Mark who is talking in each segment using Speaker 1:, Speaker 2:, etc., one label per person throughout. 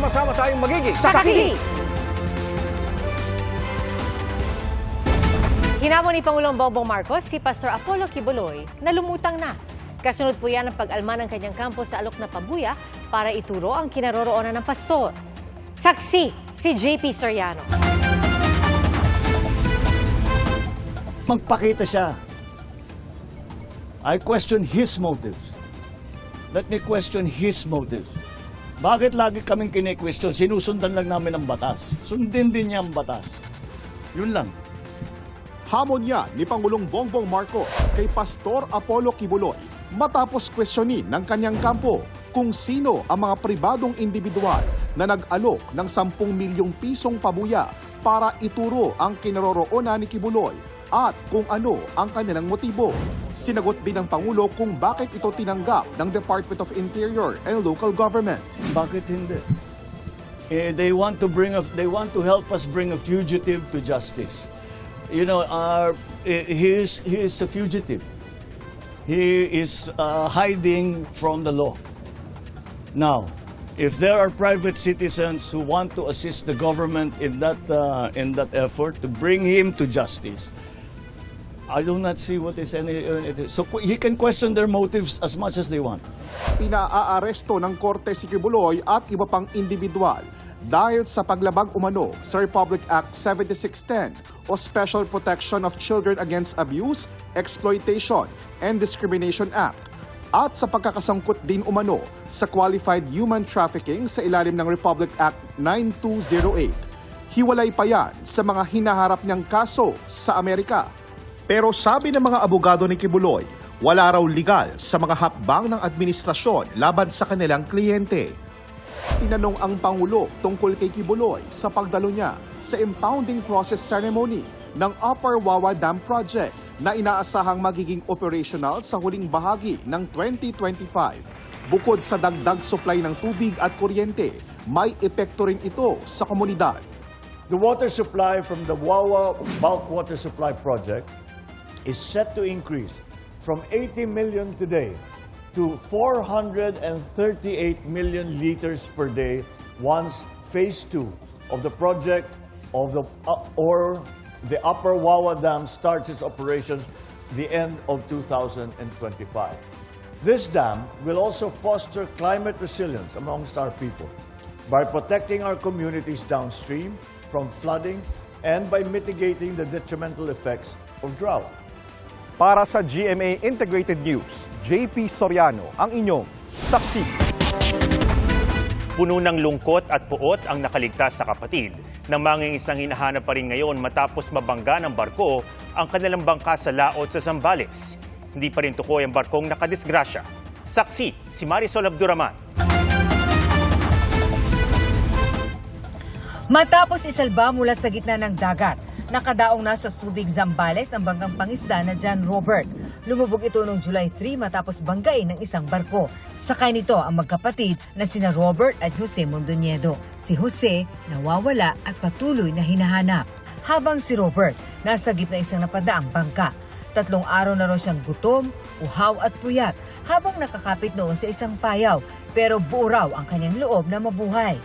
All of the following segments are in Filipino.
Speaker 1: Sama-sama tayong magiging
Speaker 2: Sakaki! Hinamon ni Pangulong Bongbong Marcos si Pastor Apollo Kibuloy na lumutang na. Kasunod po yan ang pag-alma ng kanyang kampo sa alok na Pabuya para ituro ang kinaroroonan ng pastor. Saksi si JP Soriano.
Speaker 3: Magpakita siya. I question his motives. Let me question his motives. Bakit lagi kaming kine-question? Sinusundan lang namin ang batas. Sundin din niya ang batas. Yun lang.
Speaker 4: Hamon yan ni Pangulong Bongbong Marcos kay Pastor Apollo Kibuloy matapos kwestiyonin ng kanyang kampo kung sino ang mga pribadong individual na nag-alok ng 10 milyong pisong pabuya para ituro ang kinaroroonan ni Kibuloy at kung ano ang kanilang motibo. Sinagot din ng Pangulo kung bakit ito tinanggap ng Department of Interior and Local Government.
Speaker 3: Bakit hindi? They want to help us bring a fugitive to justice. You know, he is a fugitive. He is hiding from the law. Now, if there are private citizens who want to assist the government in that effort to bring him to justice, I do not see what is any. So he can question their motives as much as they want.
Speaker 4: Pinaaaresto ng korte si Kibuloy at iba pang individual dahil sa paglabag umano sa Republic Act 7610 o Special Protection of Children Against Abuse, Exploitation, and Discrimination Act at sa pagkakasangkot din umano sa Qualified Human Trafficking sa ilalim ng Republic Act 9208. Hiwalay pa yan sa mga hinaharap niyang kaso sa Amerika. Pero sabi ng mga abogado ni Kibuloy, wala raw legal sa mga hakbang ng administrasyon laban sa kanilang kliyente. Tinanong ang Pangulo tungkol kay Kibuloy sa pagdalo niya sa impounding process ceremony ng Upper Wawa Dam Project na inaasahang magiging operational sa huling bahagi ng 2025. Bukod sa dagdag supply ng tubig at kuryente, may epekto rin ito sa komunidad.
Speaker 3: The water supply from the Wawa Bulk Water Supply Project is set to increase from 80 million today to 438 million liters per day once phase 2 of the project of the Upper Wawa Dam starts its operations the end of 2025. This dam will also foster climate resilience amongst our people by protecting our communities downstream from flooding and by mitigating the detrimental effects of drought.
Speaker 1: Para sa GMA Integrated News, JP Soriano ang inyong saksi.
Speaker 5: Puno ng lungkot at puot ang nakaligtas sa kapatid na mangingisang hinahanap pa rin ngayon matapos mabangga ng barko ang kanilang bangka sa laot sa Zambales. Hindi pa rin tukoy ang barkong nakadisgrasya. Saksi si Marisol Abduraman.
Speaker 6: Matapos isalba mula sa gitna ng dagat, nakadaong na sa Subic, Zambales ang bangkang pangisda na John Robert. Lumubog ito noong July 3 matapos banggain ng isang barko. Sakay nito ang magkapatid na sina Robert at Jose Mondoñedo. Si Jose nawawala at patuloy na hinahanap. Habang si Robert nasa gitna isang napadaang bangka. 3 araw na raw siyang gutom, uhaw at puyat habang nakakapit noon sa isang payaw. Pero buo raw ang kanyang loob na mabuhay.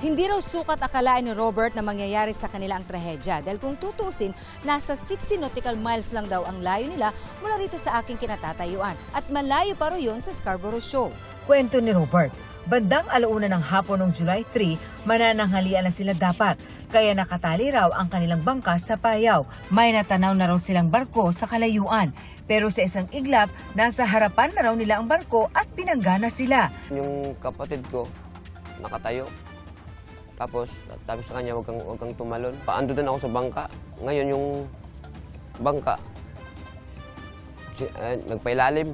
Speaker 7: Hindi raw sukat akalain ni Robert na mangyayari sa kanila ang trahedya dahil kung tutusin, nasa 60 nautical miles lang daw ang layo nila mula rito sa aking kinatatayuan at malayo pa raw yun sa Scarborough Shoal.
Speaker 6: Kwento ni Robert, bandang alauna ng hapon noong July 3, manananghalian na sila dapat, kaya nakatali raw ang kanilang bangka sa payaw. May natanaw na raw silang barko sa kalayuan, pero sa isang iglap, nasa harapan na raw nila ang barko at pinanggana sila.
Speaker 8: Yung kapatid ko, nakatayo. Tapos sabi sa kanya, wag kang tumalon. Paando din ako sa bangka. Ngayon yung bangka, nagpailalim.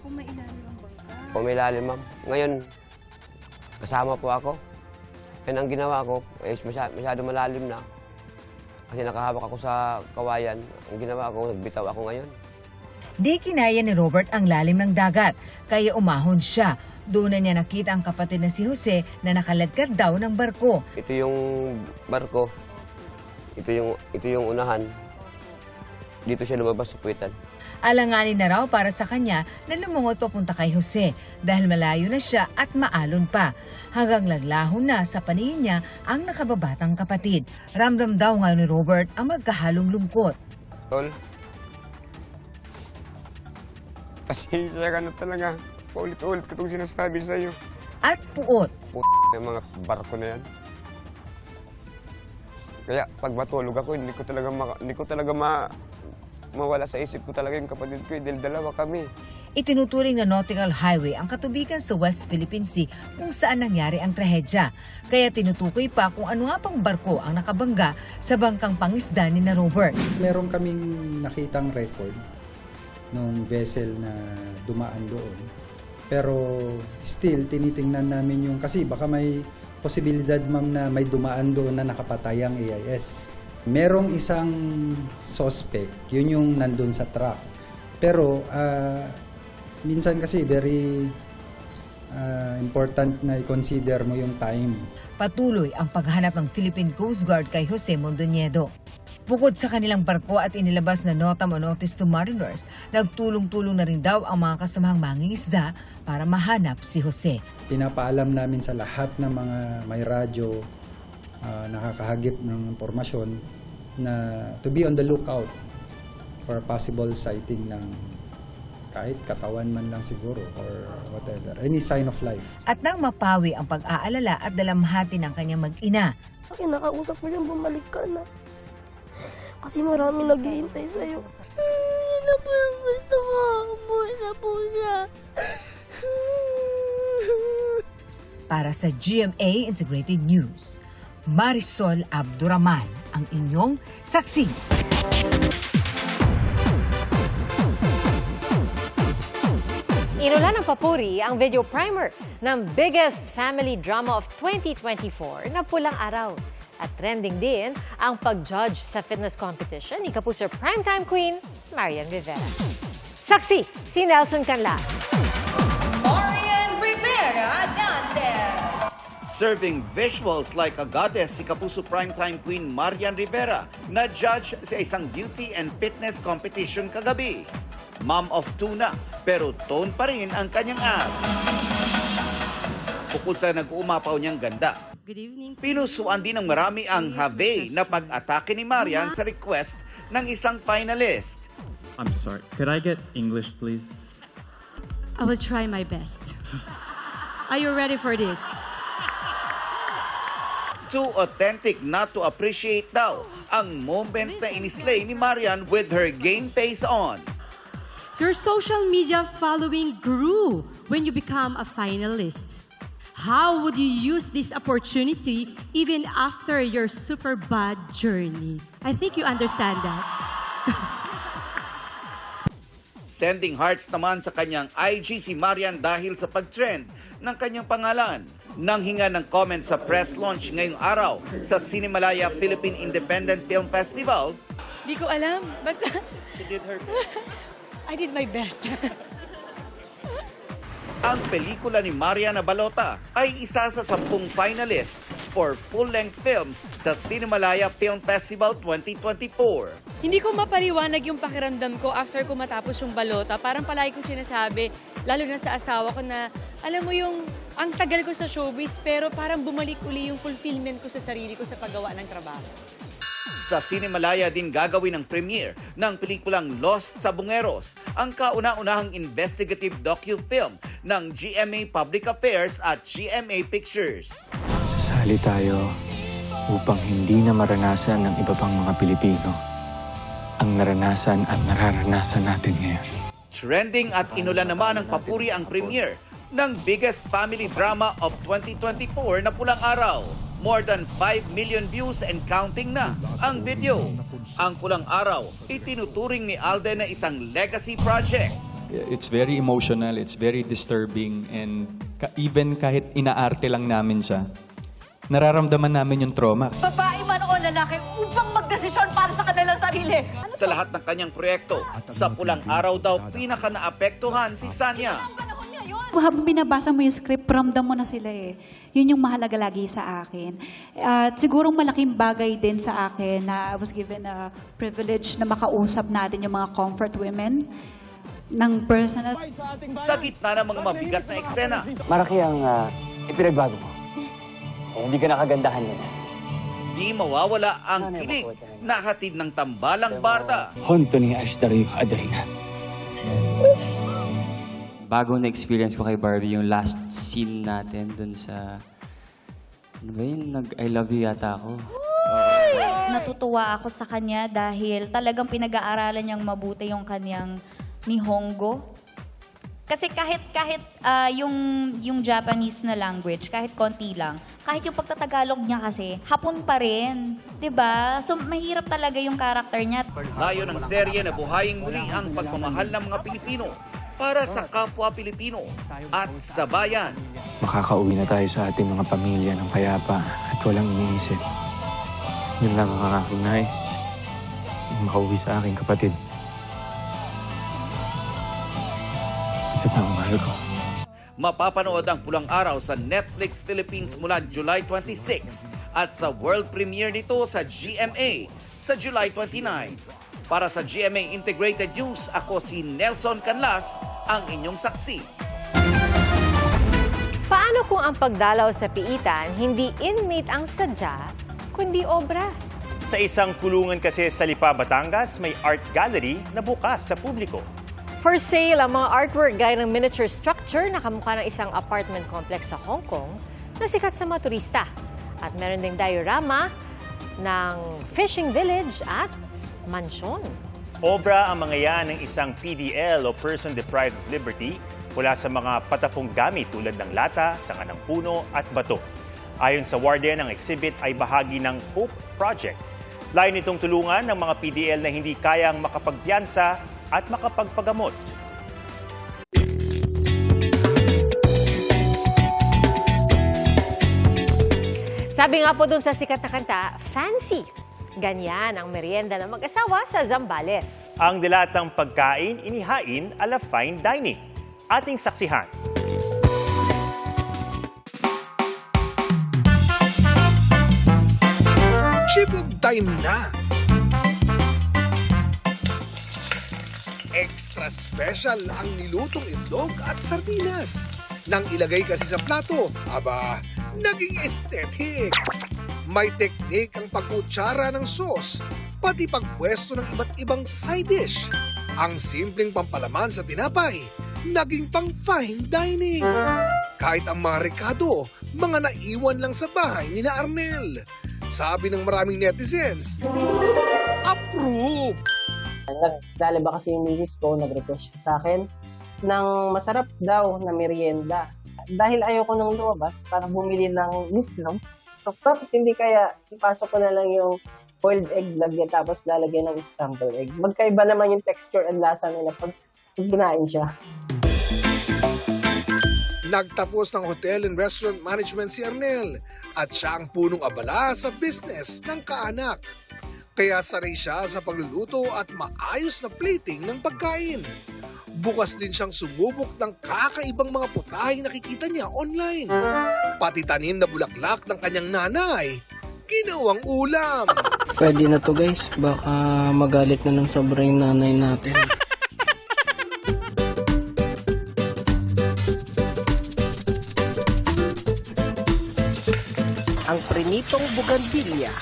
Speaker 7: Pumailalim ang bangka?
Speaker 8: Pumailalim, ma'am. Ngayon, kasama po ako. And ang ginawa ko, is masyado malalim na. Kasi nakahawak ako sa kawayan. Ang ginawa ko, nagbitaw ako ngayon.
Speaker 6: Di kinaya ni Robert ang lalim ng dagat, kaya umahon siya. Doon na niya nakita ang kapatid na si Jose na nakaladkad daw ng barko.
Speaker 8: Ito yung barko. Ito yung unahan. Dito siya lumabas sa puwitan.
Speaker 6: Alanganin na raw para sa kanya na lumungot papunta kay Jose dahil malayo na siya at maalon pa. Hanggang laglahon na sa paningin niya ang nakababatang kapatid. Ramdam daw ngayon ni Robert ang magkahalong lungkot.
Speaker 8: Tol, pasensya ka na talaga. Paulit-ulit ko itong sinasabi sa'yo.
Speaker 6: At puot.
Speaker 8: Yung mga barko na yan. Kaya pag matulog ako, hindi ko talaga mawala sa isip ko talaga yung kapatid ko. Dahil dalawa kami.
Speaker 6: Itinuturing na nautical highway ang katubigan sa West Philippine Sea kung saan nangyari ang trahedya. Kaya tinutukoy pa kung ano nga pang barko ang nakabangga sa bangkang pangisda ni na Robert.
Speaker 9: Meron kaming nakitang record ng vessel na dumaan doon. Pero still, tinitingnan namin yung, kasi baka may posibilidad ma'am na may dumaan doon na nakapatay ang AIS. Merong isang suspect, yun yung nandun sa truck. Pero minsan kasi very important na i-consider mo yung time.
Speaker 6: Patuloy ang paghanap ng Philippine Coast Guard kay Jose Mondoñedo. Bukod sa kanilang barko at inilabas na nota o notice to mariners, nagtulong-tulong na rin daw ang mga kasamahang mangingisda para mahanap si Jose.
Speaker 9: Pinapaalam namin sa lahat ng mga may radyo, nakakahagip ng impormasyon na to be on the lookout for possible sighting ng kahit katawan man lang siguro or whatever, any sign of life.
Speaker 6: At nang mapawi ang pag-aalala at dalamhati ng kanyang mag-ina,
Speaker 10: Kinakausap mo siyang bumalik ka na. Kasi marami naghihintay sa'yo. Yun na po yung gusto ko. Umuwi na po siya.
Speaker 6: para sa GMA Integrated News, Marisol Abduraman ang inyong saksi.
Speaker 2: Inulan ng papuri ang video primer ng biggest family drama of 2024 na Pulang Araw. At trending din ang pag-judge sa fitness competition ni Kapuso Primetime Queen, Marian Rivera. Saksi, si Nelson Canlas.
Speaker 11: Marian Rivera Dantes.
Speaker 12: Serving visuals like a goddess si Kapuso Primetime Queen Marian Rivera na judge sa isang beauty and fitness competition kagabi. Mom of two na, pero tone pa rin ang kanyang abs. Bukod sa nag-uumapaw niyang ganda, pinusuan din ng marami ang have na pag-atake ni Marian sa request ng isang finalist.
Speaker 13: I'm sorry, could I get English please?
Speaker 10: I will try my best. Are you ready for this?
Speaker 12: Too authentic not to appreciate daw ang moment na inislay ni Marian with her game face on.
Speaker 10: Your social media following grew when you become a finalist. How would you use this opportunity even after your super bad journey? I think you understand that.
Speaker 12: Sending hearts naman sa kanyang IG si Marian dahil sa pag-trend ng kanyang pangalan. Nang hinga ng comment sa press launch ngayong araw sa Cinemalaya Philippine Independent Film Festival.
Speaker 11: Di ko alam. Basta,
Speaker 12: She did her best.
Speaker 11: I did my best.
Speaker 12: Ang pelikula ni Marian na Balota ay isa sa 10 finalist for full-length films sa Cinemalaya Film Festival 2024.
Speaker 11: Hindi ko mapaliwanag yung pakiramdam ko after ko matapos yung Balota. Parang palagi ko sinasabi, lalo na sa asawa ko na, alam mo yung, ang tagal ko sa showbiz, pero parang bumalik uli yung fulfillment ko sa sarili ko sa paggawa ng trabaho.
Speaker 12: Sa Cinemalaya din gagawin ang premiere ng pelikulang Lost sa Bungeros, ang kauna-unahang investigative docu-film ng GMA Public Affairs at GMA Pictures.
Speaker 14: Sasali tayo upang hindi na maranasan ng iba pang mga Pilipino ang naranasan at nararanasan natin ngayon.
Speaker 12: Trending at inulan naman ng papuri ang premiere ng biggest family drama of 2024 na Pulang Araw. More than 5 million views and counting na ang video. Ang Pulang Araw, itinuturing ni Alden na isang legacy project.
Speaker 13: It's very emotional, it's very disturbing, and even kahit inaarte lang namin siya, nararamdaman namin yung trauma.
Speaker 11: Babae man o lalaki upang magdesisyon para sa kanilang sarili.
Speaker 12: Sa lahat ng kanyang proyekto, sa Pulang Araw daw pinaka naapektuhan si Sanya.
Speaker 15: Habang binabasa mo yung script, ramdam mo na sila eh. Yun yung mahalaga lagi sa akin. At siguro malaking bagay din sa akin na I was given a privilege na makausap natin yung mga comfort women ng personal.
Speaker 12: Sa gitna ng mga mabigat na eksena,
Speaker 14: Maraki ang ipinagbago mo. Hindi ka nakagandahan yun.
Speaker 12: di mawawala ang kilig na hatid ng tambalang Barda.
Speaker 14: Honto ni Ashtari Adarina.
Speaker 16: Bagong na-experience ko kay Barbie yung last scene natin dun sa... Ano ba yun? Nag-I love you yata ako.
Speaker 17: Natutuwa ako sa kanya dahil talagang pinag-aaralan niyang mabuti yung kanyang Nihongo. Kasi kahit yung Japanese na language, kahit konti lang, kahit yung pagtatagalog niya kasi, hapon pa rin. 'Di ba? So mahirap talaga yung karakter niya.
Speaker 12: Layo ng serye na buhayin muli ang pagmamahal ng mga Pilipino para sa kapwa Pilipino at sa bayan.
Speaker 14: Makakauwi na tayo sa ating mga pamilya ng payapa at walang iniisip. Yun lang ang aking nais. Makauwi sa aking kapatid. Sa taong mahal ko.
Speaker 12: Mapapanood ang Pulang Araw sa Netflix Philippines mula July 26 at sa world premiere nito sa GMA sa July 29. Para sa GMA Integrated News, ako si Nelson Canlas, ang inyong saksi.
Speaker 2: Paano kung ang pagdalaw sa piitan, hindi inmate ang sadya, kundi obra?
Speaker 5: Sa isang kulungan kasi sa Lipa, Batangas, may art gallery na bukas sa publiko.
Speaker 2: For sale ang mga artwork gaya ng miniature structure na kamukha ng isang apartment complex sa Hong Kong na sikat sa mga turista. At meron ding diorama ng fishing village at mansyon.
Speaker 5: Obra ang mga yan ng isang PDL o Person Deprived of Liberty mula sa mga patapong gamit tulad ng lata, sanga ng puno at bato. Ayon sa warden, ang exhibit ay bahagi ng Hope Project. Layo nitong tulungan ng mga PDL na hindi kayang makapagpiyansa at makapagpagamot.
Speaker 2: Sabi nga po dun sa sikat na kanta, fancy. Ganyan ang merienda ng mag-asawa sa Zambales.
Speaker 5: Ang dilatang pagkain inihain ala fine dining. Ating saksihan.
Speaker 18: Chibog time na! Extra special ang nilutong itlog at sardinas. Nang ilagay kasi sa plato, aba, naging aesthetic. May teknik ang pagkutsara ng sauce, pati pagpwesto ng iba't ibang side dish. Ang simpleng pampalaman sa tinapay, naging pang fine dining. Kahit ang mga rekado, mga naiwan lang sa bahay ni na Arnel. Sabi ng maraming netizens, approve!
Speaker 19: Nagdalaba kasi yung misis ko, nag-request siya sa akin ng masarap daw na merienda. Dahil ayoko nang lumabas para bumili ng itlog, so bakit hindi kaya ipasok ko na lang yung boiled egg, lagyan tapos lalagyan ng scrambled egg. Magkaiba naman yung texture and lasa nila pag ginain siya.
Speaker 18: Nagtapos ng hotel and restaurant management si Arnel at siya ang punong abala sa business ng kaanak. Kaya sanay siya sa pagluluto at maayos na plating ng pagkain. Bukas din siyang sumubok ng kakaibang mga putahing nakikita niya online. Pati tanim na bulaklak ng kanyang nanay, ginawang ulam.
Speaker 19: Pwede na to guys, baka magalit na ng sobra yung nanay natin. Ang prinitong buganbilya.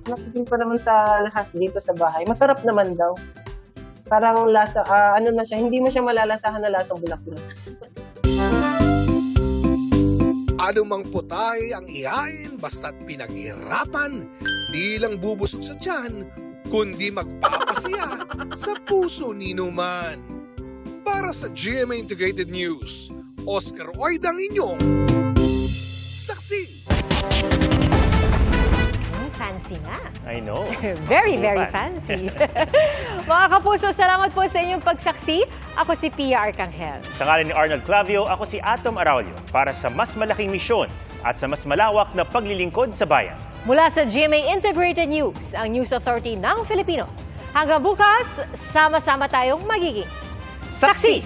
Speaker 19: Nakikin pa naman sa lahat dito sa bahay. Masarap naman daw. Parang lasa, ano na siya, hindi mo siya malalasahan na lasang bulaklak.
Speaker 18: Anumang putay ang ihain basta't pinaghirapan, di lang bubusog sa tiyan, kundi magpapasaya sa puso ni Numan. Para sa GMA Integrated News, Oscar Oida ang inyong saksi.
Speaker 2: Fancy nga.
Speaker 5: I know.
Speaker 2: Very, very fancy. Mga kapuso, salamat po sa inyong pagsaksi. Ako si Pia Arcangel.
Speaker 5: Sa ngalan ni Arnold Clavio, ako si Atom Araulio para sa mas malaking misyon at sa mas malawak na paglilingkod sa bayan.
Speaker 2: Mula sa GMA Integrated News, ang News Authority ng Filipino. Hanggang bukas, sama-sama tayong magiging saksi!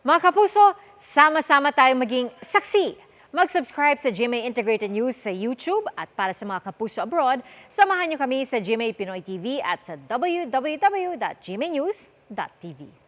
Speaker 2: Mga kapuso, sama-sama tayong maging saksi. Mag-subscribe sa GMA Integrated News sa YouTube at para sa mga kapuso abroad, samahan niyo kami sa GMA Pinoy TV at sa www.gmanews.tv.